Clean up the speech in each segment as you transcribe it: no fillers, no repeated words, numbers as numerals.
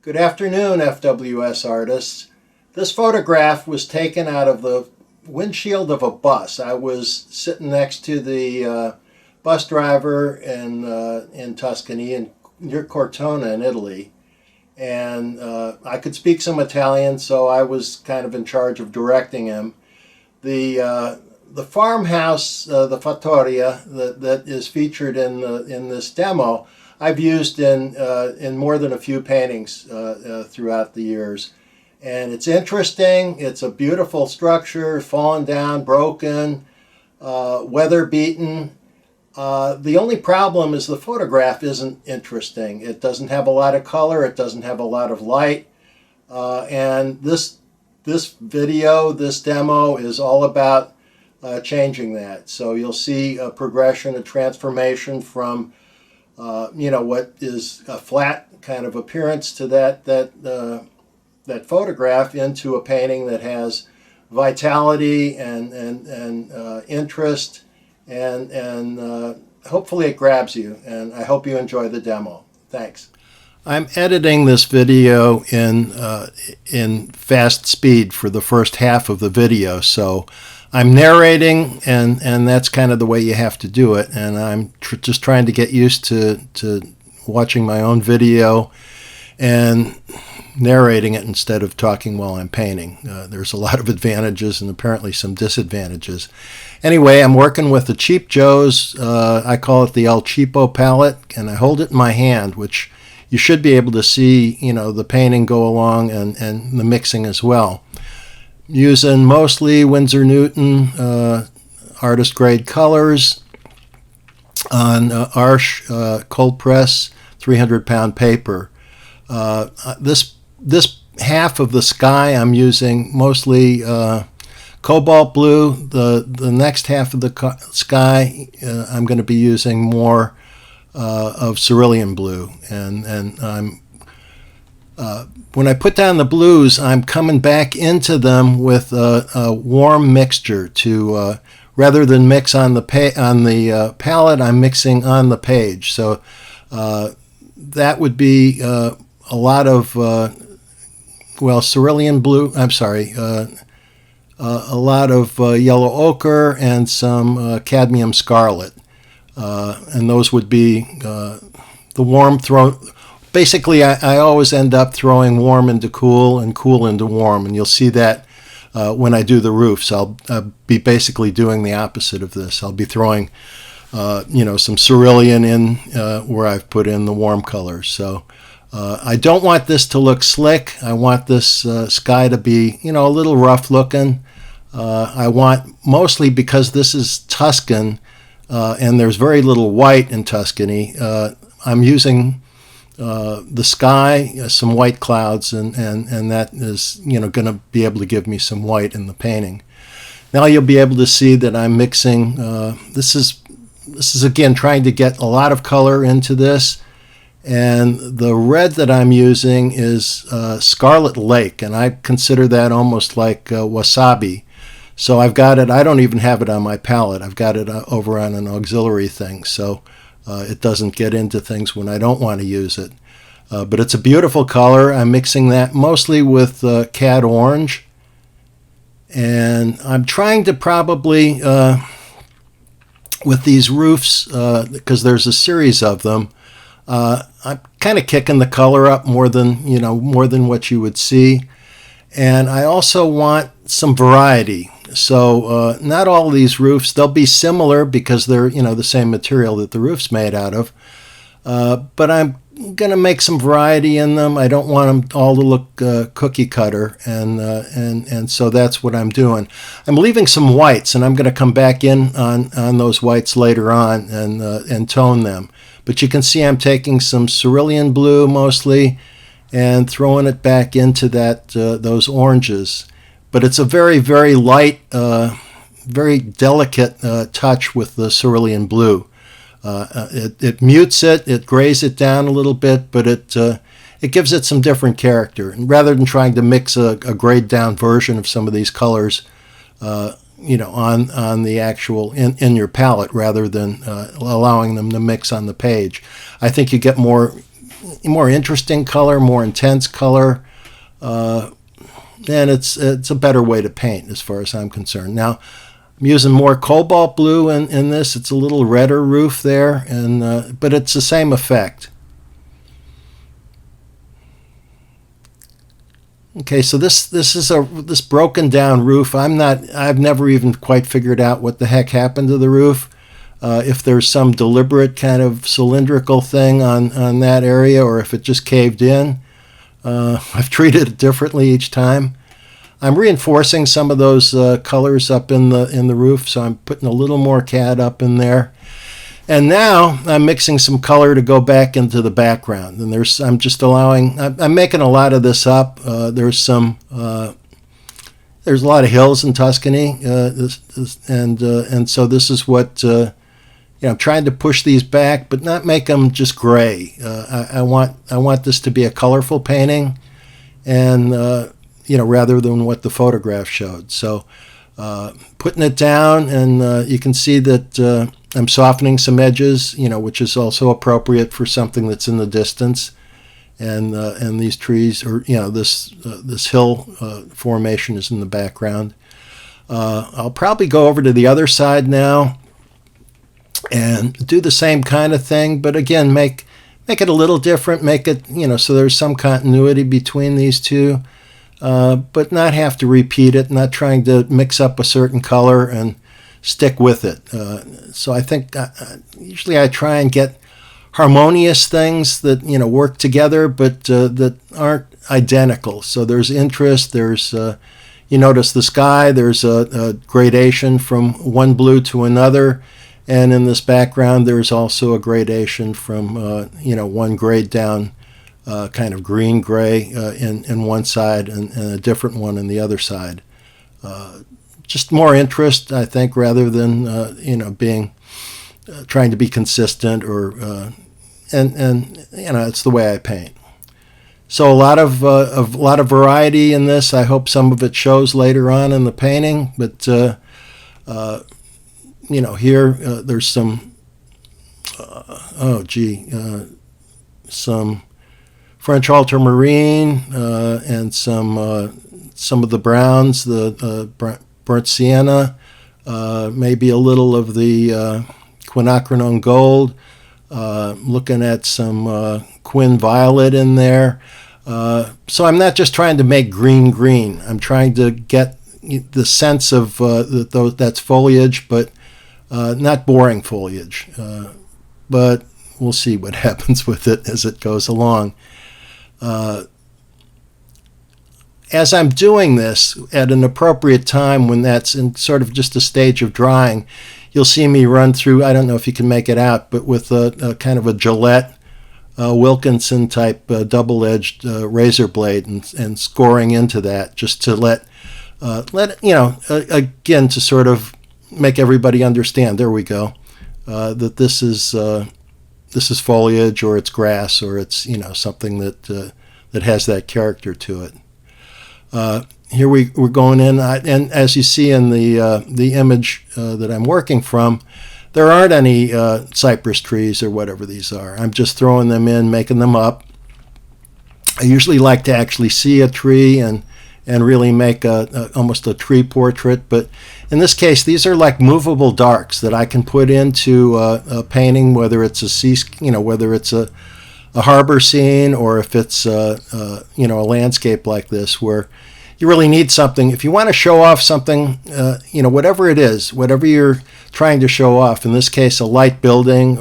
Good afternoon, FWS artists. This photograph was taken out of the windshield of a bus. I was sitting next to the bus driver in Tuscany, near Cortona in Italy. And I could speak some Italian, so I was kind of in charge of directing him. The farmhouse, the fattoria that is featured in this demo, I've used in more than a few paintings throughout the years. And it's interesting. It's a beautiful structure, fallen down, broken, weather beaten. The only problem is the photograph isn't interesting. It doesn't have a lot of color. It doesn't have a lot of light. And this video, this demo is all about changing that. So you'll see a progression, a transformation from what is a flat kind of appearance to that photograph into a painting that has vitality and interest, and hopefully it grabs you. And I hope you enjoy the demo. Thanks. I'm editing this video in fast speed for the first half of the video, so I'm narrating, and that's kind of the way you have to do it. And I'm just trying to get used to watching my own video and narrating it instead of talking while I'm painting. There's a lot of advantages and apparently some disadvantages. Anyway, I'm working with the Cheap Joe's. I call it the El Cheapo palette, and I hold it in my hand, which you should be able to see, the painting go along and the mixing as well. Using mostly Winsor Newton artist grade colors on Arches cold press 300-pound paper. This half of the sky I'm using mostly cobalt blue. The next half of the sky I'm going to be using more of cerulean blue, and I'm when I put down the blues, I'm coming back into them with a warm mixture to rather than mix on the palette, I'm mixing on the page. So that would be a lot of cerulean blue. I'm sorry, a lot of yellow ochre and some cadmium scarlet, and those would be the warm throw. Basically, I always end up throwing warm into cool and cool into warm, and you'll see that when I do the roofs. I'll be basically doing the opposite of this. I'll be throwing, some cerulean in where I've put in the warm colors. So I don't want this to look slick. I want this sky to be, a little rough looking. I want, mostly because this is Tuscan and there's very little white in Tuscany, I'm using the sky, some white clouds, and that is going to be able to give me some white in the painting. Now you'll be able to see that I'm mixing. This is again trying to get a lot of color into this, and the red that I'm using is Scarlet Lake, and I consider that almost like wasabi. So I've got it. I don't even have it on my palette. I've got it over on an auxiliary thing. So it doesn't get into things when I don't want to use it. But it's a beautiful color. I'm mixing that mostly with cad orange. And I'm trying to probably, with these roofs, because there's a series of them, I'm kind of kicking the color up more than what you would see. And I also want some variety. So not all of these roofs, they'll be similar because they're the same material that the roof's made out of. But I'm going to make some variety in them. I don't want them all to look cookie cutter, and so that's what I'm doing. I'm leaving some whites, and I'm going to come back in on those whites later on and tone them. But you can see I'm taking some cerulean blue mostly and throwing it back into those oranges. But it's a very, very light, very delicate touch with the cerulean blue. It mutes it grays it down a little bit, but it gives it some different character. And rather than trying to mix a grayed down version of some of these colors, on the actual in your palette, rather than allowing them to mix on the page, I think you get more more interesting color, more intense color, and it's a better way to paint as far as I'm concerned. Now, I'm using more cobalt blue in this. It's a little redder roof there, and but it's the same effect. Okay, so this is this broken down roof. I've never even quite figured out what the heck happened to the roof. If there's some deliberate kind of cylindrical thing on that area, or if it just caved in. I've treated it differently each time. I'm reinforcing some of those colors up in the roof, so I'm putting a little more CAD up in there. And now I'm mixing some color to go back into the background. And I'm just allowing. I'm making a lot of this up. There's a lot of hills in Tuscany, and so this is what. I'm trying to push these back, but not make them just gray. I want this to be a colorful painting, and rather than what the photograph showed. So putting it down, and you can see that I'm softening some edges, which is also appropriate for something that's in the distance, and these trees, or this hill formation is in the background. I'll probably go over to the other side now and do the same kind of thing, but again, make it a little different, make it, so there's some continuity between these two, but not have to repeat it, not trying to mix up a certain color and stick with it. So I think usually I try and get harmonious things that, work together, but that aren't identical. So there's interest, there's, you notice the sky, there's a gradation from one blue to another. And in this background, there's also a gradation from, one grade down, kind of green-gray in one side and a different one in the other side. Just more interest, I think, rather than, trying to be consistent or, it's the way I paint. So a lot of variety in this. I hope some of it shows later on in the painting, but here there's some, some French ultramarine and some of the browns, the burnt sienna, maybe a little of the quinacridone gold. Looking at some quin violet in there. So I'm not just trying to make green. I'm trying to get the sense of that's foliage, but not boring foliage, but we'll see what happens with it as it goes along. As I'm doing this at an appropriate time, when that's in sort of just a stage of drying, you'll see me run through, I don't know if you can make it out, but with a kind of a Gillette Wilkinson type double-edged razor blade and scoring into that, just to let again, to sort of make everybody understand, there we go, that this is foliage, or it's grass, or it's something that has that character to it. Here we're going in, and as you see in the image that I'm working from, there aren't any cypress trees or whatever these are. I'm just throwing them in, making them up. I usually like to actually see a tree and really make almost a tree portrait, but in this case, these are like movable darks that I can put into a painting, whether it's whether it's a harbor scene, or if it's a landscape like this, where you really need something. If you want to show off something, whatever it is, whatever you're trying to show off, in this case, a light building,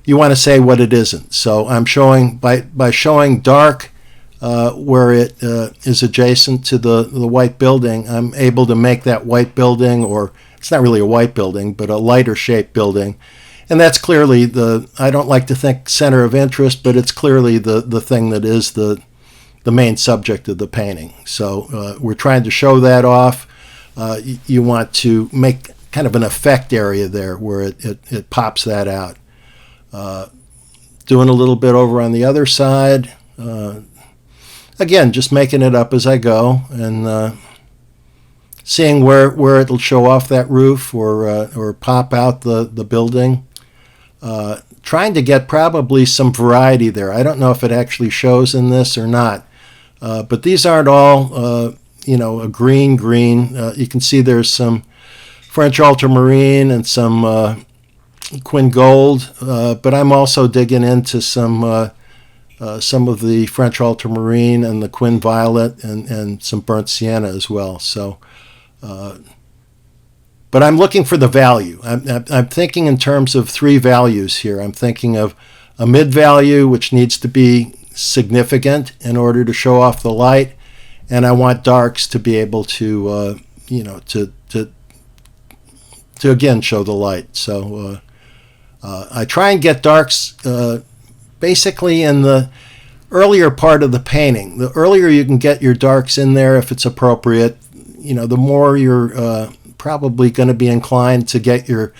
you want to say what it isn't. So I'm showing, by showing dark where it is adjacent to the white building, I'm able to make that white building, or it's not really a white building, but a lighter shaped building. And that's clearly I don't like to think center of interest, but it's clearly the thing that is the main subject of the painting. So we're trying to show that off. You want to make kind of an effect area there where it pops that out. Doing a little bit over on the other side. Again, just making it up as I go, and seeing where it'll show off that roof, or pop out the building. trying to get probably some variety there. I don't know if it actually shows in this or not, but these aren't all, a green. You can see there's some French ultramarine and some Quin Gold, but I'm also digging into some of the French ultramarine and the Quin Violet and some burnt sienna as well. So, but I'm looking for the value. I'm thinking in terms of three values here. I'm thinking of a mid value, which needs to be significant in order to show off the light, and I want darks to be able to, to again show the light. So I try and get darks basically in the earlier part of the painting. The earlier you can get your darks in there, if it's appropriate, the more you're probably going to be inclined to get your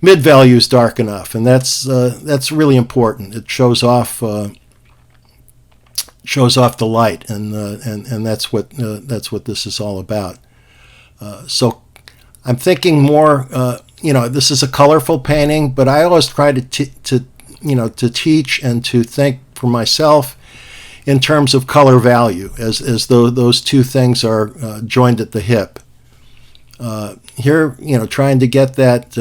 mid values dark enough, and that's really important. It shows off the light, and that's what this is all about. So I'm thinking more. This is a colorful painting, but I always try to teach and to think for myself in terms of color value, as though those two things are joined at the hip. Here, trying to get that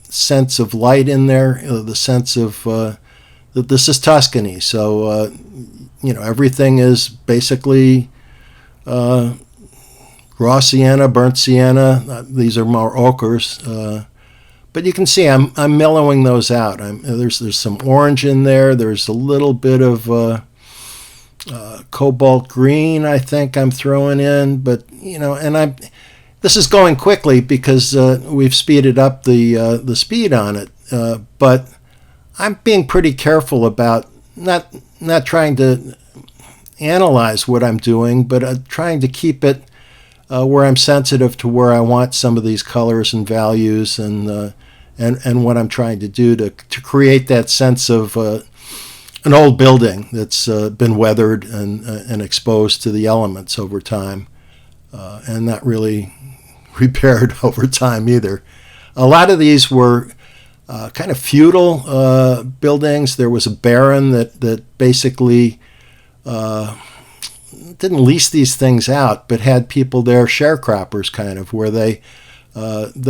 sense of light in there, the sense of that this is Tuscany. So, everything is basically raw sienna, burnt sienna. These are more ochres. But you can see I'm mellowing those out. There's some orange in there. There's a little bit of cobalt green, I think I'm throwing in. But this is going quickly because we've speeded up the speed on it. But I'm being pretty careful about not trying to analyze what I'm doing, but trying to keep it where I'm sensitive to where I want some of these colors and values, and what I'm trying to do to create that sense of an old building that's been weathered and exposed to the elements over time, and not really repaired over time either. A lot of these were kind of feudal buildings. There was a baron that basically didn't lease these things out, but had people there, sharecroppers kind of, where they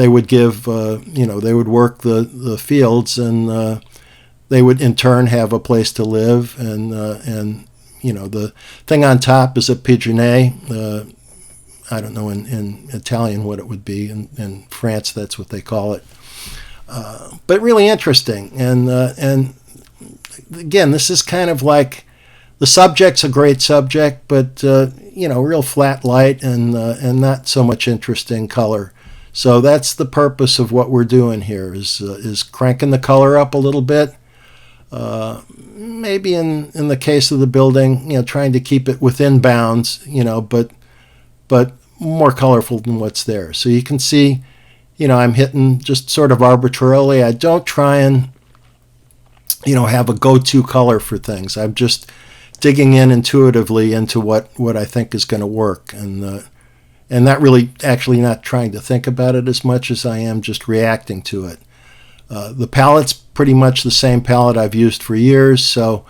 would give, they would work the fields, and they would in turn have a place to live, and the thing on top is a pigeonnet. I don't know in Italian what it would be. In France, that's what they call it. But really interesting, and again, this is kind of like the subject's a great subject, but real flat light and not so much interesting color. So that's the purpose of what we're doing here is cranking the color up a little bit. Maybe in the case of the building, trying to keep it within bounds, but more colorful than what's there. So you can see, I'm hitting just sort of arbitrarily. I don't try and, have a go-to color for things. I'm just digging in intuitively into what I think is going to work, and not really actually not trying to think about it as much as I am just reacting to it. The palette's pretty much the same palette I've used for years, so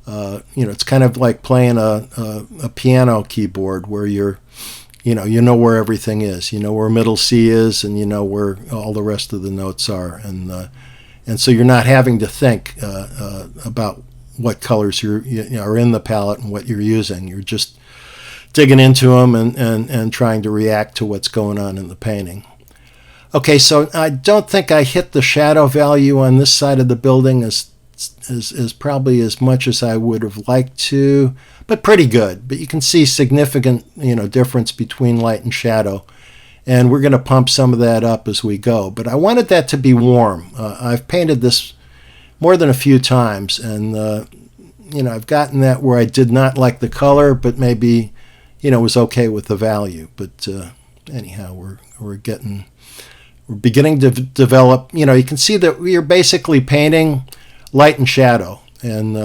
it's kind of like playing a piano keyboard where you know where everything is. You know where middle C is, and you know where all the rest of the notes are, and so you're not having to think about what colors are in the palette and what you're using. You're just digging into them and trying to react to what's going on in the painting. Okay, so I don't think I hit the shadow value on this side of the building as probably as much as I would have liked to, but pretty good. But you can see significant difference between light and shadow, and we're going to pump some of that up as we go. But I wanted that to be warm. I've painted this more than a few times, and I've gotten that where I did not like the color, but maybe was okay with the value. But anyhow, we're beginning to develop. You can see that we're basically painting light and shadow, and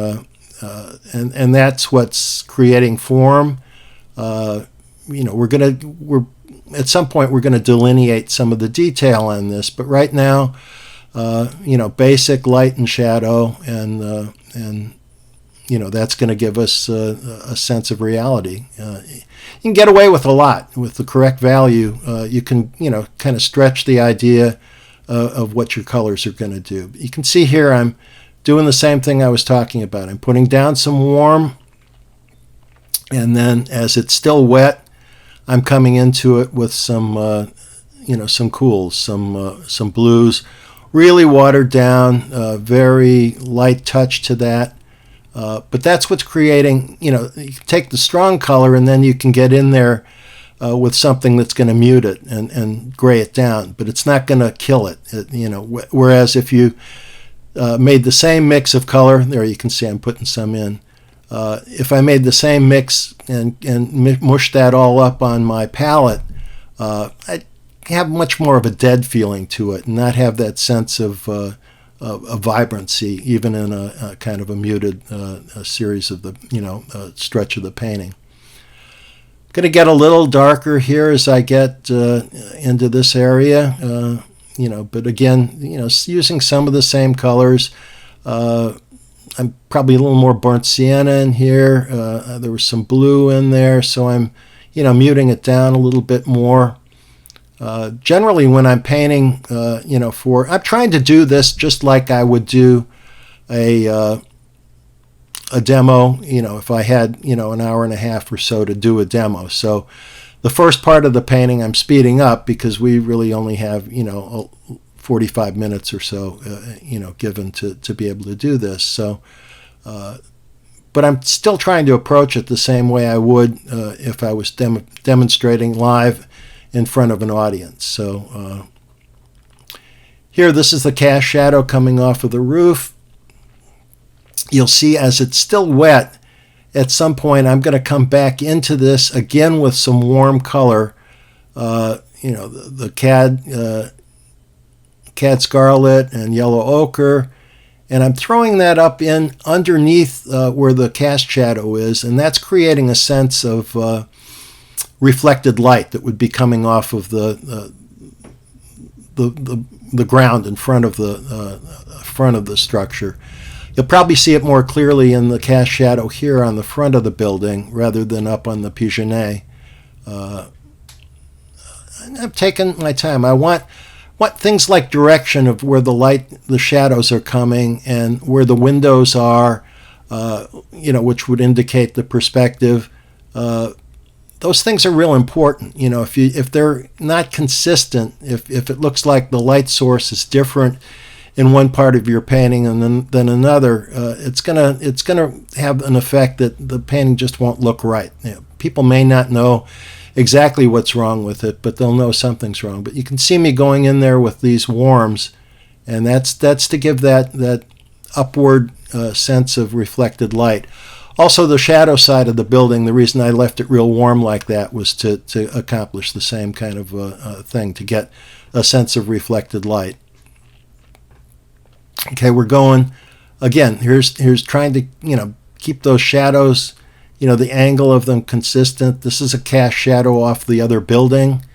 that's what's creating form. We're at some point we're gonna delineate some of the detail on this, but right now basic light and shadow, and that's going to give us a sense of reality. You can get away with a lot with the correct value. You can kind of stretch the idea of what your colors are going to do. You can see here I'm doing the same thing I was talking about. I'm putting down some warm, and then as it's still wet, I'm coming into it with some some cools, some blues, really watered down, very light touch to that. But that's what's creating, you take the strong color and then you can get in there with something that's going to mute it and gray it down, but it's not going to kill it. Whereas if you made the same mix of color, there you can see I'm putting some in. If I made the same mix and mushed that all up on my palette, I'd have much more of a dead feeling to it and not have that sense of vibrancy, even in a kind of a muted series of the stretch of the painting. I'm going to get a little darker here as I get into this area, but again, using some of the same colors. I'm probably a little more burnt sienna in here. There was some blue in there, so I'm muting it down a little bit more. Generally, when I'm painting, I'm trying to do this just like I would do a demo. If I had an hour and a half or so to do a demo. So the first part of the painting I'm speeding up because we really only have 45 minutes or so given to be able to do this. So, but I'm still trying to approach it the same way I would if I was demonstrating live in front of an audience. So here, this is the cast shadow coming off of the roof. You'll see as it's still wet, at some point I'm going to come back into this again with some warm color. The cad scarlet and yellow ochre, and I'm throwing that up in underneath where the cast shadow is, and that's creating a sense of reflected light that would be coming off of the ground in front of the structure. You'll probably see it more clearly in the cast shadow here on the front of the building rather than up on the Pigeonnet. I'm taking my time. I want things like direction of where the shadows are coming and where the windows are, which would indicate the perspective. Those things are real important. If they're not consistent, if it looks like the light source is different in one part of your painting and then another, it's gonna have an effect that the painting just won't look right. People may not know exactly what's wrong with it, but they'll know something's wrong. But you can see me going in there with these warms, and that's to give that upward sense of reflected light. Also, the shadow side of the building, the reason I left it real warm like that was to accomplish the same kind of thing, to get a sense of reflected light. Okay, we're going, again, here's trying to, keep those shadows, the angle of them consistent. This is a cast shadow off the other building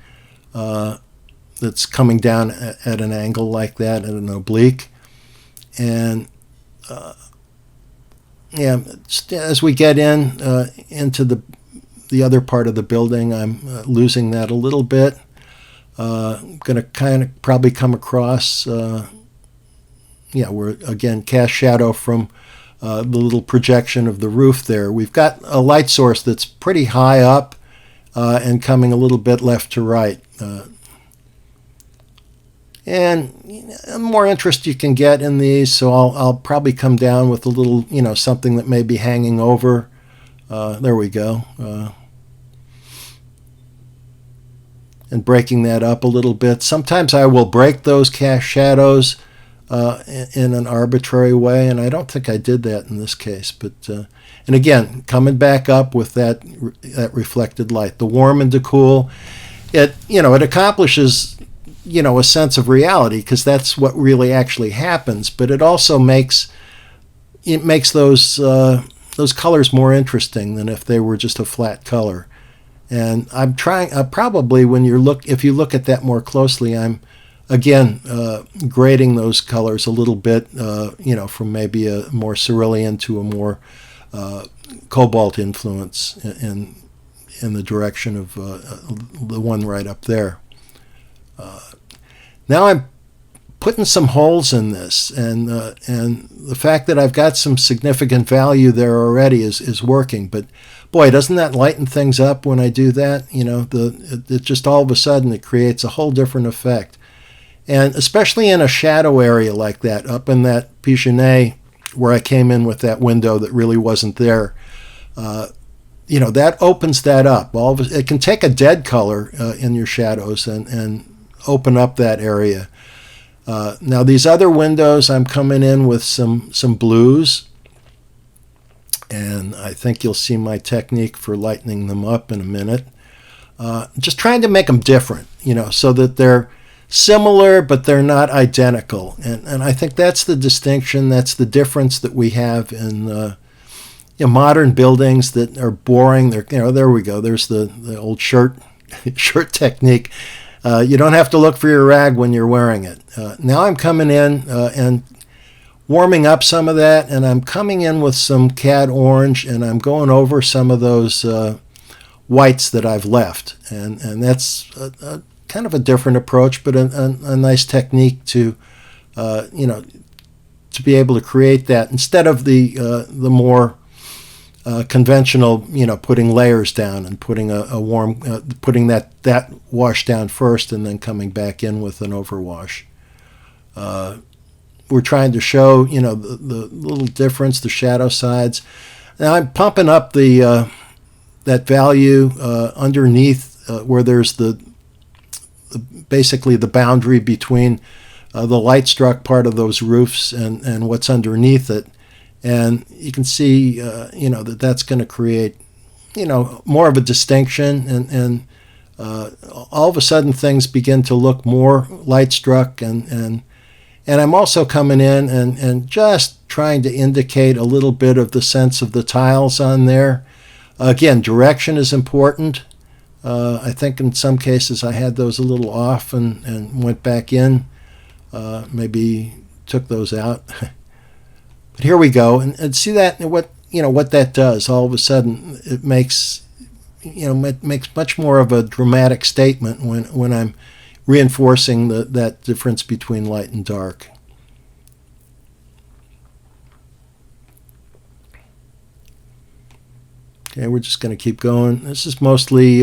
that's coming down at an angle like that, at an oblique. And as we get into the other part of the building, I'm losing that a little bit. I'm going to kind of probably come across, we're again cast shadow from the little projection of the roof there. We've got a light source that's pretty high up and coming a little bit left to right. And more interest you can get in these, so I'll probably come down with a little, something that may be hanging over. There we go. And breaking that up a little bit. Sometimes I will break those cast shadows in an arbitrary way, and I don't think I did that in this case. But and again, coming back up with that reflected light, the warm and the cool, it accomplishes a sense of reality, because that's what really actually happens. But it also makes those colors more interesting than if they were just a flat color. And I'm trying. Probably if you look at that more closely, I'm again, grading those colors a little bit, from maybe a more cerulean to a more cobalt influence in the direction of the one right up there. Now I'm putting some holes in this, and the fact that I've got some significant value there already is working. But boy, doesn't that lighten things up when I do that? It just all of a sudden it creates a whole different effect. And especially in a shadow area like that, up in that Pigeonnet where I came in with that window that really wasn't there, that opens that up. It can take a dead color in your shadows and open up that area. Now these other windows, I'm coming in with some blues, and I think you'll see my technique for lightening them up in a minute. Just trying to make them different, so that they're similar but they're not identical. And I think that's the distinction, that's the difference that we have in modern buildings that are boring. There we go. There's the old shirt technique. You don't have to look for your rag when you're wearing it. Now I'm coming in and warming up some of that, and I'm coming in with some cad orange, and I'm going over some of those whites that I've left. And that's a kind of a different approach, but a nice technique to be able to create that instead of the more conventional, putting layers down and putting a warm, putting that wash down first and then coming back in with an overwash. We're trying to show, the little difference, the shadow sides. Now I'm pumping up that value underneath where there's basically the boundary between the light struck part of those roofs and what's underneath it. And you can see, that's going to create, more of a distinction, and all of a sudden things begin to look more light struck, and I'm also coming in and just trying to indicate a little bit of the sense of the tiles on there. Again, direction is important. I think in some cases I had those a little off and went back in, maybe took those out. But here we go, and see that what that does. All of a sudden, it makes much more of a dramatic statement when I'm reinforcing that difference between light and dark. Okay, we're just going to keep going. This is mostly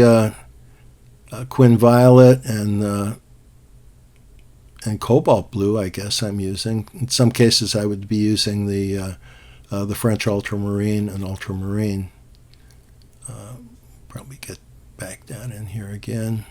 Quin Violet and cobalt blue, I guess I'm using. In some cases, I would be using the French ultramarine and ultramarine. Probably get back down in here again.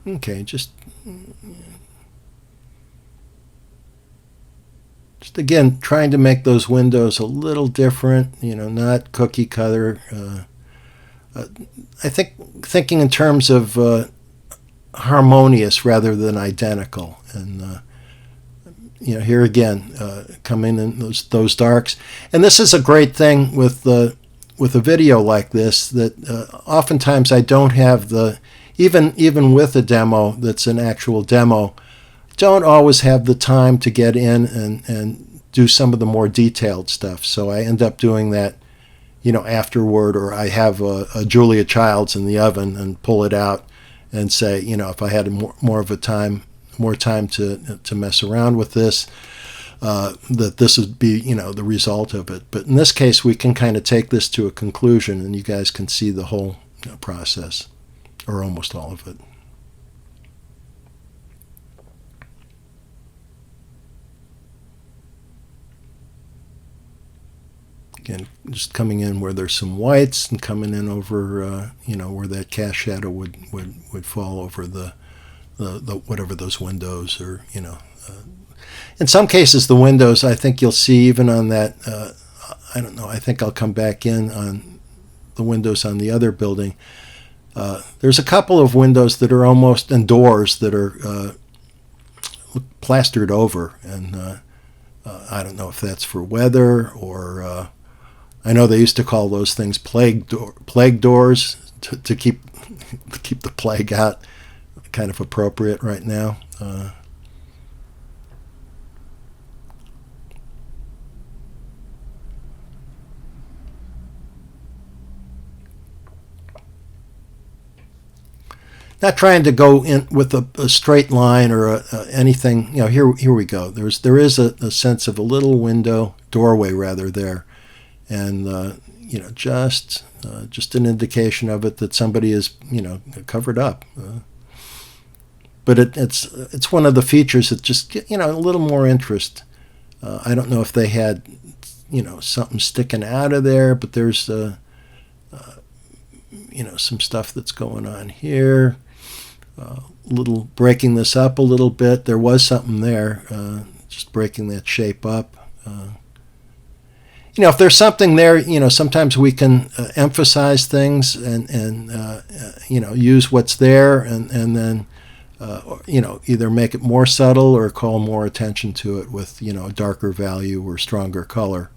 Okay, just again trying to make those windows a little different, not cookie cutter. I think thinking in terms of harmonious rather than identical, and here again coming in those darks. And this is a great thing with a video like this, that oftentimes I don't have even with a demo that's an actual demo, don't always have the time to get in and do some of the more detailed stuff. So I end up doing that, afterward, or I have a Julia Childs in the oven and pull it out and say, if I had more time to mess around with this, that this would be, the result of it. But in this case, we can kind of take this to a conclusion, and you guys can see the whole process, or almost all of it. Again, just coming in where there's some whites and coming in over, where that cast shadow would fall over the whatever those windows, or, in some cases the windows, I think you'll see even on that, I don't know, I think I'll come back in on the windows on the other building. There's a couple of windows that are almost, and doors that are plastered over, and I don't know if that's for weather or I know they used to call those things plague doors to keep the plague out. Kind of appropriate right now. Not trying to go in with a straight line or anything. Here we go. There is a sense of a little doorway rather there, and just an indication of it that somebody is covered up. But it's one of the features that just get a little more interest. I don't know if they had something sticking out of there, but there's some stuff that's going on here. Little breaking this up a little bit. There was something there, just breaking that shape up. If there's something there, sometimes we can emphasize things and use what's there and then either make it more subtle or call more attention to it with a darker value or stronger color.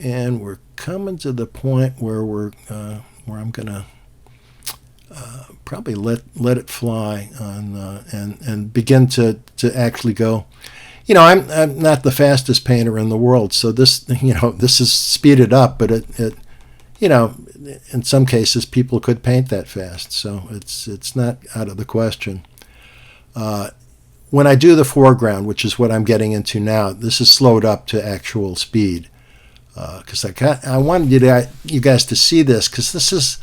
And we're coming to the point where I'm gonna probably let it fly on and begin to actually go. I'm not the fastest painter in the world, so this is speeded up, but it in some cases people could paint that fast, so it's not out of the question. When I do the foreground, which is what I'm getting into now, this is slowed up to actual speed. Because I wanted you guys to see this, because this is,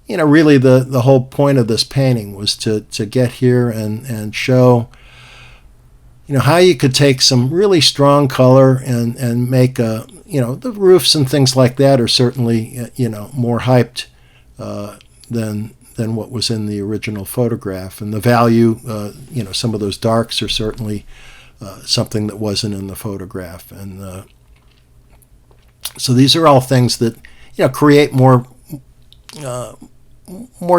really the whole point of this painting was to get here and show, how you could take some really strong color and make the roofs and things like that are certainly, more hyped than what was in the original photograph, and the value, some of those darks are certainly something that wasn't in the photograph, and so these are all things that create more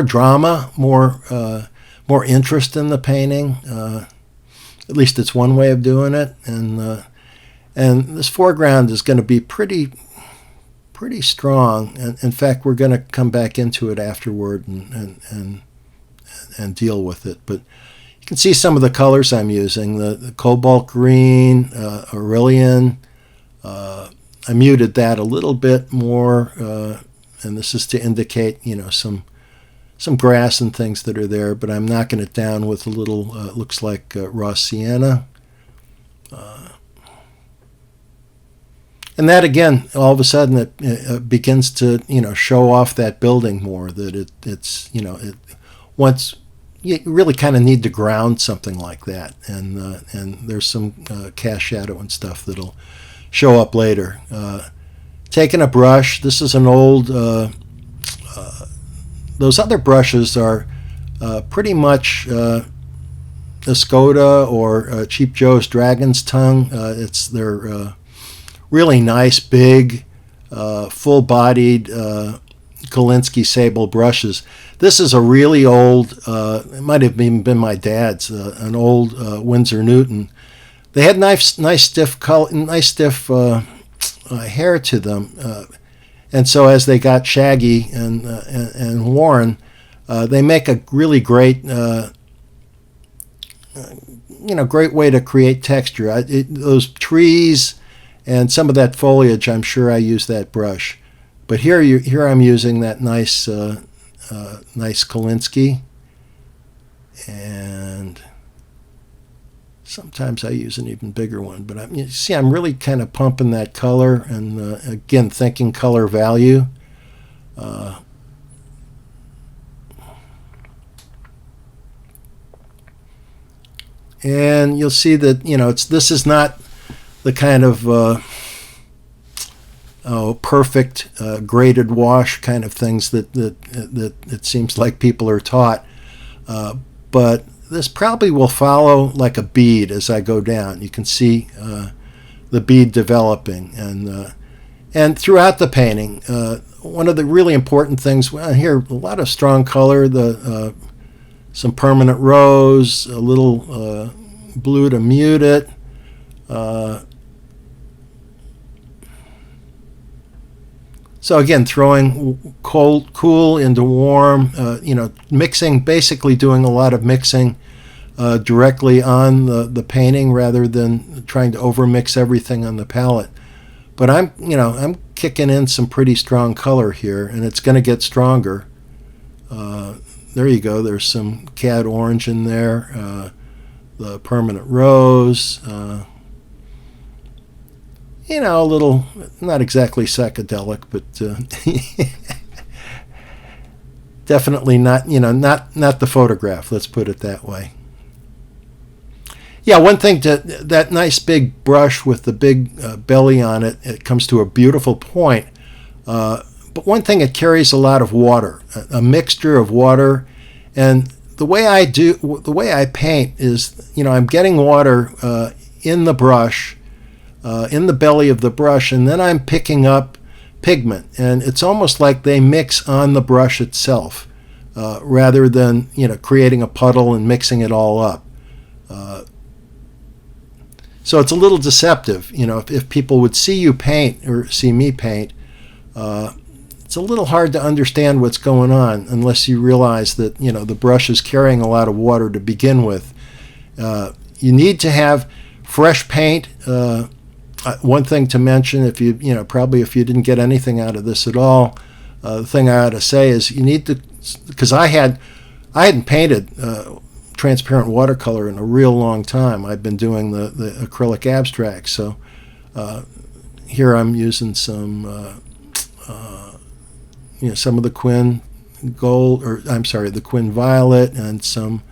drama, more interest in the painting. At least it's one way of doing it, and this foreground is going to be pretty strong. And in fact, we're going to come back into it afterward and deal with it. But you can see some of the colors I'm using: the cobalt green, Aurelian. I muted that a little bit more, and this is to indicate, some grass and things that are there, but I'm knocking it down with a little, looks like raw sienna. And that, again, all of a sudden it begins to, show off that building more, that it's once you really kind of need to ground something like that, and there's some cast shadow and stuff that'll show up later. Taking a brush, this is an old, those other brushes are pretty much Escoda or Cheap Joe's Dragon's Tongue. They're really nice, big, full-bodied Kolinsky sable brushes. This is a really old, it might have even been my dad's, an old Winsor Newton. They had nice stiff hair to them, and so as they got shaggy and worn, they make a really great, great way to create texture. Those trees and some of that foliage, I'm sure I use that brush, but here I'm using that nice Kolinsky, and sometimes I use an even bigger one, but I'm really kind of pumping that color, and again, thinking color value. And you'll see that this is not the kind of perfect graded wash kind of things that it seems like people are taught, but this probably will follow like a bead as I go down. You can see the bead developing, and throughout the painting, one of the really important things here, a lot of strong color, some permanent rose, a little blue to mute it. So again, throwing cool into warm, mixing, basically doing a lot of mixing directly on the painting rather than trying to overmix everything on the palette. But I'm kicking in some pretty strong color here, and it's going to get stronger. There you go. There's some cad orange in there, the permanent rose. A little, not exactly psychedelic, but definitely not the photograph. Let's put it that way. Yeah, one thing, that nice big brush with the big belly on it, it comes to a beautiful point. But one thing, it carries a lot of water, a mixture of water, and the way I paint is, I'm getting water in the brush. In the belly of the brush, and then I'm picking up pigment, and it's almost like they mix on the brush itself rather than creating a puddle and mixing it all up. So it's a little deceptive. If people would see you paint or see me paint, it's a little hard to understand what's going on unless you realize that the brush is carrying a lot of water to begin with. You need to have fresh paint. One thing to mention, if you didn't get anything out of this at all, the thing I ought to say is you need to, because I hadn't painted transparent watercolor in a real long time. I've been doing the acrylic abstracts, so here I'm using some some of the Quin gold, the Quin violet, and some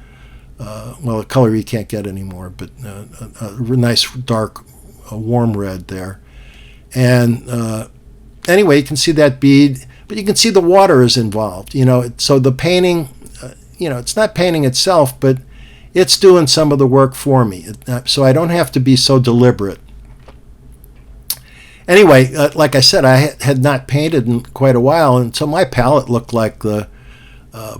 a color you can't get anymore, but a nice dark. A warm red there, and anyway, you can see that bead, but you can see the water is involved. So the painting, it's not painting itself, but it's doing some of the work for me. So I don't have to be so deliberate. Anyway, like I said, I had not painted in quite a while, and so my palette looked like the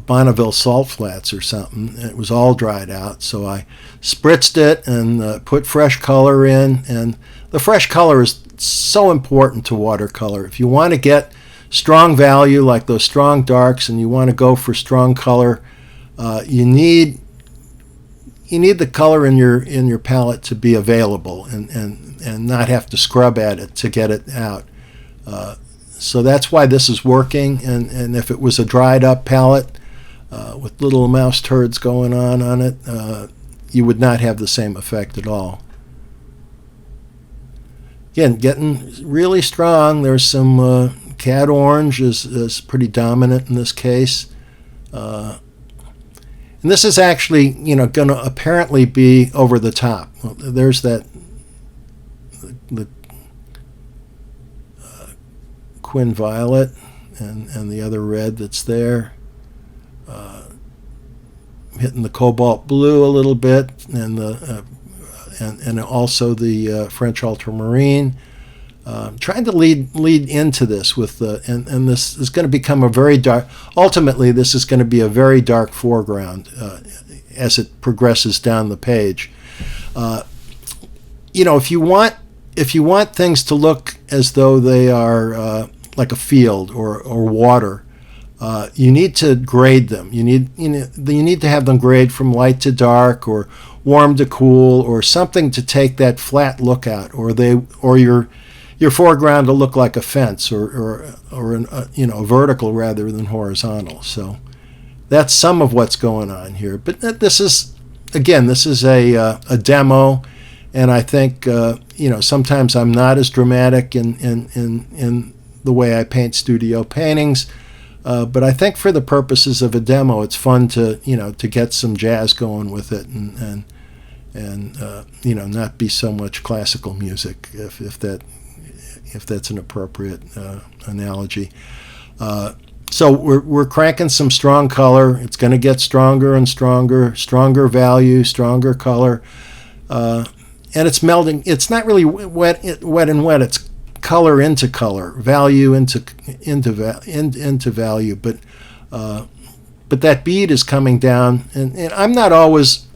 Bonneville salt flats or something. It was all dried out, so I spritzed it and put fresh color in, and the fresh color is so important to watercolor. If you want to get strong value like those strong darks and you want to go for strong color, you need the color in your palette to be available and not have to scrub at it to get it out. So that's why this is working, and if it was a dried up palette with little mouse turds going on it, you would not have the same effect at all. Again, getting really strong. There's some cad orange is pretty dominant in this case. And this is actually, going to apparently be over the top. Well, there's the Quin violet and the other red that's there. Hitting the cobalt blue a little bit, and and also the French ultramarine. Trying to lead into this with and this is going to become a very dark. Ultimately, this is going to be a very dark foreground as it progresses down the page. If you want things to look as though they are like a field or water, you need to grade them. You need to have them grade from light to dark or warm to cool or something to take that flat look out, or your foreground to look like a fence or a vertical rather than horizontal. So that's some of what's going on here. But this is a demo, and I think sometimes I'm not as dramatic in the way I paint studio paintings. But I think for the purposes of a demo, it's fun to get some jazz going with it and not be so much classical music, if that's an appropriate analogy. So we're cranking some strong color. It's going to get stronger and stronger, stronger value, stronger color, and it's melding. It's not really wet and wet. It's color into color, value into value. But that bead is coming down, and I'm not always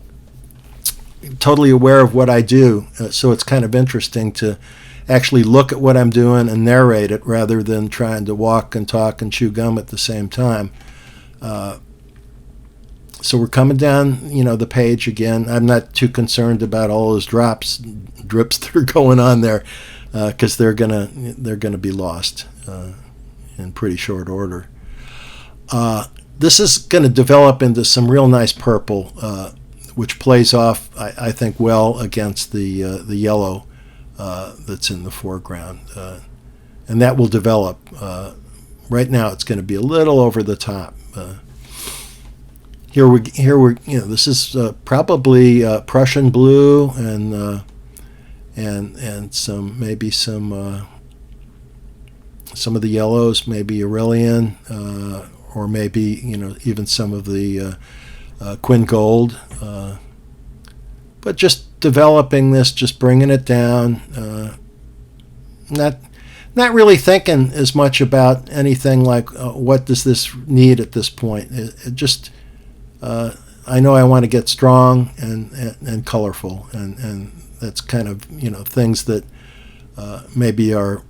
totally aware of what I do, so it's kind of interesting to actually look at what I'm doing and narrate it rather than trying to walk and talk and chew gum at the same time. So we're coming down, the page again. I'm not too concerned about all those drips that are going on there, because they're gonna be lost in pretty short order. This is going to develop into some real nice purple, which plays off, I think, well against the yellow that's in the foreground, and that will develop. Right now, it's going to be a little over the top. Here we're this is probably Prussian blue and maybe some of the yellows, maybe Aurelian, or maybe even some of the Quin Gold. But just developing this, just bringing it down, not really thinking as much about anything like what does this need at this point. It just I know I want to get strong and colorful, and that's kind of things that maybe are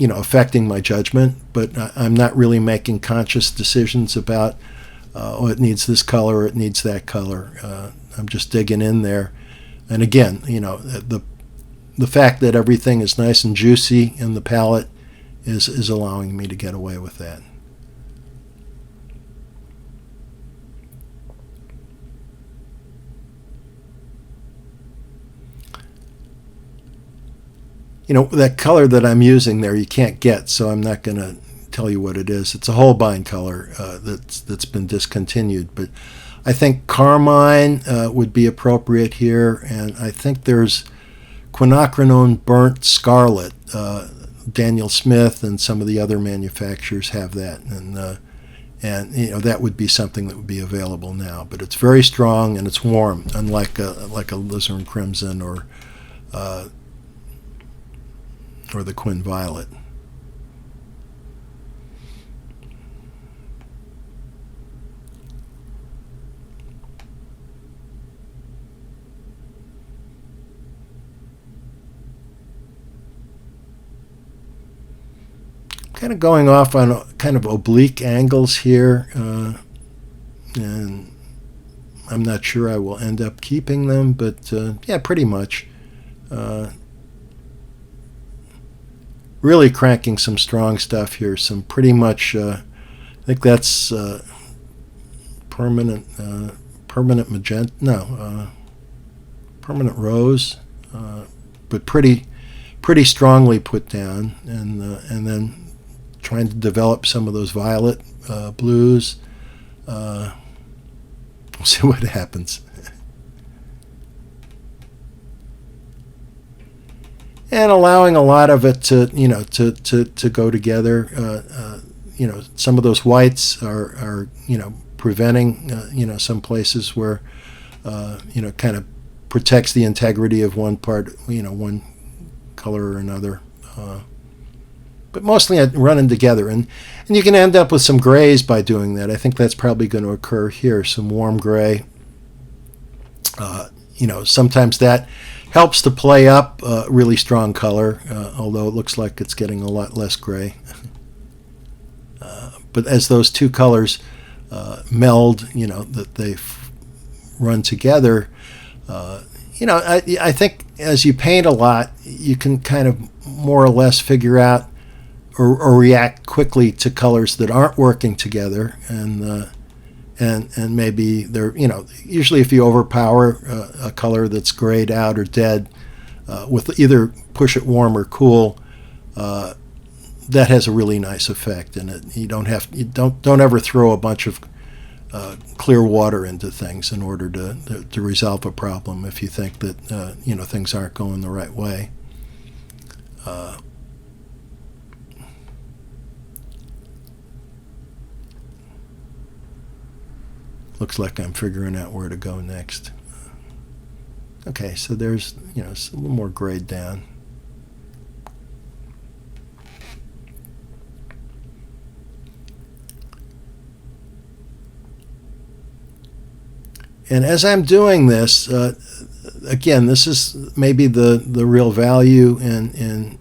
affecting my judgment, but I'm not really making conscious decisions about it needs this color, it needs that color. I'm just digging in there, and again, the fact that everything is nice and juicy in the palette is allowing me to get away with that. That color that I'm using there you can't get, so I'm not going to tell you what it is. It's a Holbein color that's been discontinued, but I think carmine would be appropriate here, and I think there's quinacridone burnt scarlet. Daniel Smith and some of the other manufacturers have that, and that would be something that would be available now. But it's very strong and it's warm, unlike a alizarin crimson or the Quin Violet. Kind of going off on kind of oblique angles here, and I'm not sure I will end up keeping them, but yeah, pretty much. Really cranking some strong stuff here, some pretty much, I think that's permanent magenta, permanent rose, but pretty strongly put down, and then trying to develop some of those violet blues. We'll see what happens. And allowing a lot of it to to go together. Some of those whites are preventing some places where kind of protects the integrity of one part, one color or another. But mostly running together, and you can end up with some grays by doing that. I think that's probably going to occur here, some warm gray. Sometimes that helps to play up really strong color, although it looks like it's getting a lot less gray. But as those two colors meld, that they run together, I think as you paint a lot, you can kind of more or less figure out or react quickly to colors that aren't working together, and maybe they're usually if you overpower a color that's grayed out or dead with either push it warm or cool, that has a really nice effect, and you don't ever throw a bunch of clear water into things in order to resolve a problem if you think that things aren't going the right way. looks like I'm figuring out where to go next. Okay, so there's, it's a little more grayed down. And as I'm doing this, again, this is maybe the real value in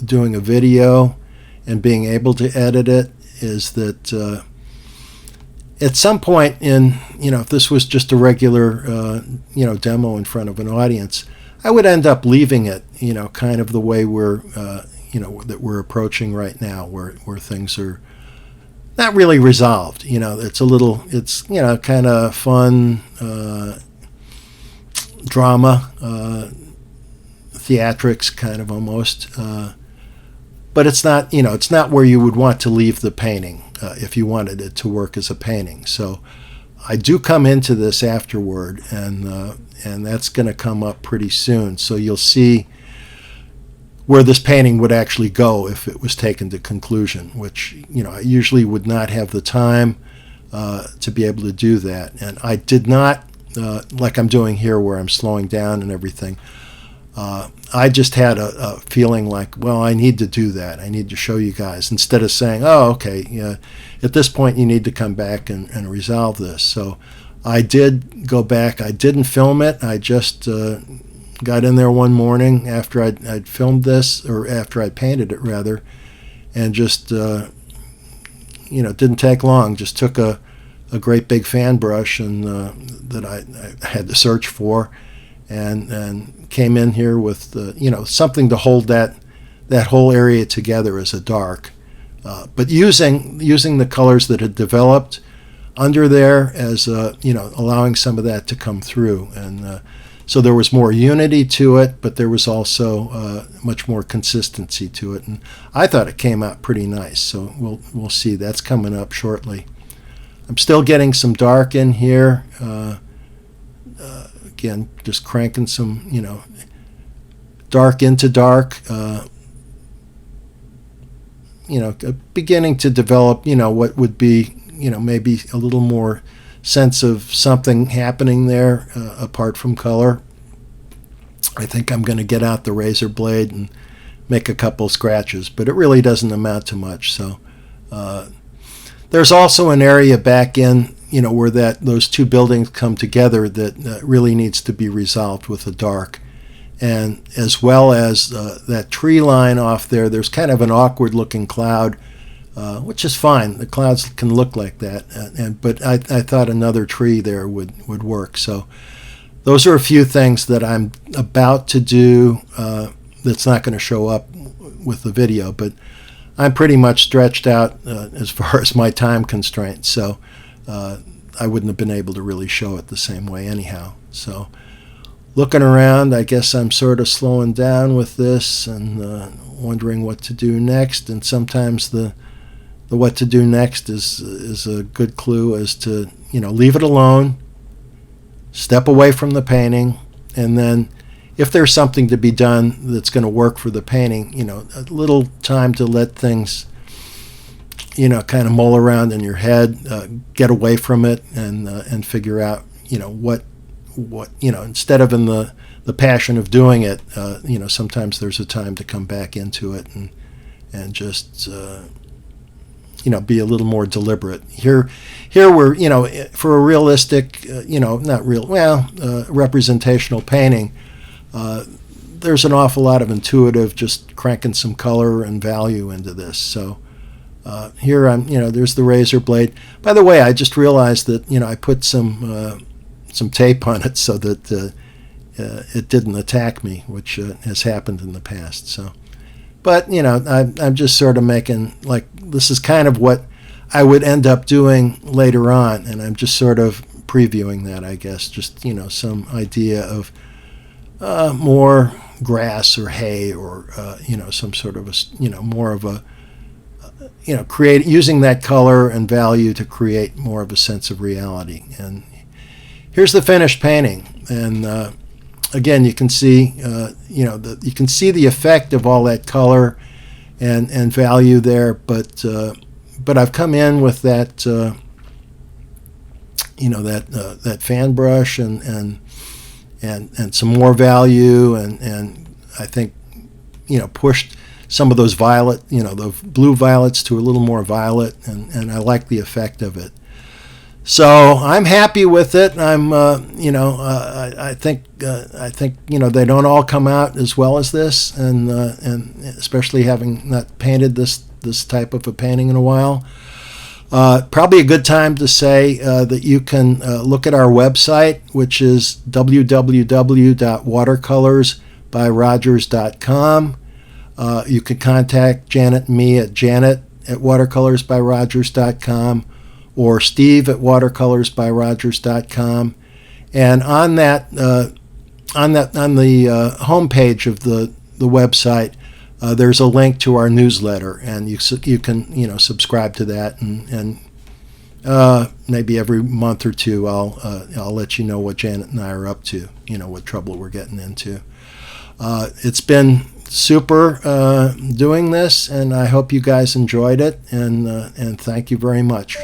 doing a video and being able to edit it, is that at some point in, if this was just a regular, demo in front of an audience, I would end up leaving it, kind of the way we're, that we're approaching right now, where things are not really resolved. It's kind of fun drama, theatrics, kind of almost. But it's not, it's not where you would want to leave the painting if you wanted it to work as a painting. So I do come into this afterward, and that's going to come up pretty soon. So you'll see where this painting would actually go if it was taken to conclusion, which, I usually would not have the time to be able to do that. And I did not, like I'm doing here where I'm slowing down and everything, I just had a feeling like, well, I need to do that. I need to show you guys, instead of saying, oh, okay, at this point you need to come back and resolve this. So I did go back. I didn't film it. I just got in there one morning after I'd filmed this, or after I painted it rather, and just didn't take long. Just took a great big fan brush and that I had to search for, and came in here with something to hold that whole area together as a dark, but using the colors that had developed under there as allowing some of that to come through. And so there was more unity to it, but there was also much more consistency to it, and I thought it came out pretty nice. So we'll see. That's coming up shortly. I'm still getting some dark in here. Again, just cranking some, dark into dark. Beginning to develop, what would be, maybe a little more sense of something happening there apart from color. I think I'm going to get out the razor blade and make a couple scratches, but it really doesn't amount to much. So there's also an area back in, where those two buildings come together that really needs to be resolved with a dark. And as well as that tree line off there, there's kind of an awkward looking cloud, which is fine. The clouds can look like that, but I thought another tree there would work. So those are a few things that I'm about to do that's not going to show up with the video, but I'm pretty much stretched out as far as my time constraints, so I wouldn't have been able to really show it the same way anyhow. So looking around, I guess I'm sort of slowing down with this and wondering what to do next, and sometimes the what to do next is a good clue as to, leave it alone, step away from the painting, and then if there's something to be done that's going to work for the painting, a little time to let things, kind of mull around in your head, get away from it, and figure out, what instead of in the passion of doing it, sometimes there's a time to come back into it and just be a little more deliberate. Here we're, for a realistic, not real, representational painting, there's an awful lot of intuitive, just cranking some color and value into this. So here I'm, there's the razor blade. By the way, I just realized that, I put some tape on it so that it didn't attack me, which has happened in the past. So, but I'm just sort of making, like, this is kind of what I would end up doing later on, and I'm just sort of previewing that, I guess. Just some idea of more grass or hay, or some sort of a more of a create, using that color and value to create more of a sense of reality. And here's the finished painting, and again, you can see you can see the effect of all that color and value there, but I've come in with that that fan brush and some more value, and I think pushed some of those violet, the blue violets to a little more violet, and I like the effect of it. So I'm happy with it. I think they don't all come out as well as this, and especially having not painted this type of a painting in a while. Probably a good time to say that you can look at our website, which is www.watercolorsbyrogers.com. You can contact Janet and me at janet@watercolorsbyrogers.com or steve@watercolorsbyrogers.com. And on the homepage of the website, there's a link to our newsletter, and you can subscribe to that, and maybe every month or two I'll let you know what Janet and I are up to, what trouble we're getting into. It's been super doing this, and I hope you guys enjoyed it, and thank you very much.